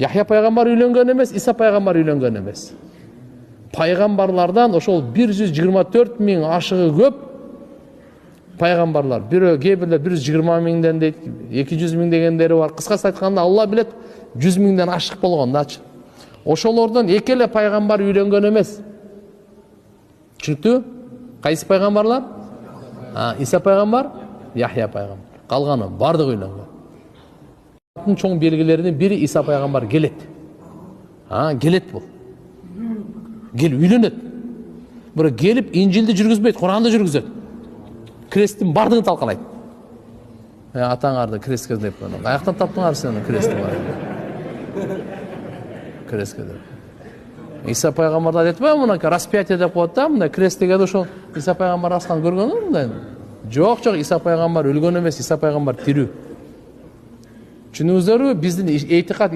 Яхья пайгамбар үйлөнгөн эмес, Иса пайгамбар үйлөнгөн эмес. Пайгамбарлардан ошол 124 миң ашыгы көп пайгамбарлар. Кээ бирлер 120 миңден дейт, 200 миң дегендери бар. Кыскасы айтканда Алла билет 100 миңден ашык болгондачы. Ошолордон эки эле пайгамбар үйлөнгөн эмес. Түшүнүктүү? Кайсы пайгамбарлар? Иса пайгамбар, Яхья пайгамбар. Калганы бардыгы үйлөнгөн. Чоң белгилеринин бири Иса пайгамбар келет. Келет бул. Кел үйлөнөт. Бирок келип Инжилди жүргүзбөйт, Куранды жүргүзөт. Кресттин бардыгын талкалайт. Атаңарды крестке деп кону. Аяктан таптыңар сени крестти бар. Крестке деп. Иса пайгамбарда айтпайбы мынакей распятие деп коет да, мындай кресттеге ошол Иса пайгамбар аскан көргөнү мындай. Жок, Иса пайгамбар өлгөн эмес, Иса пайгамбар тирүү. Түшүнүңүздөрбү? Биздин этикад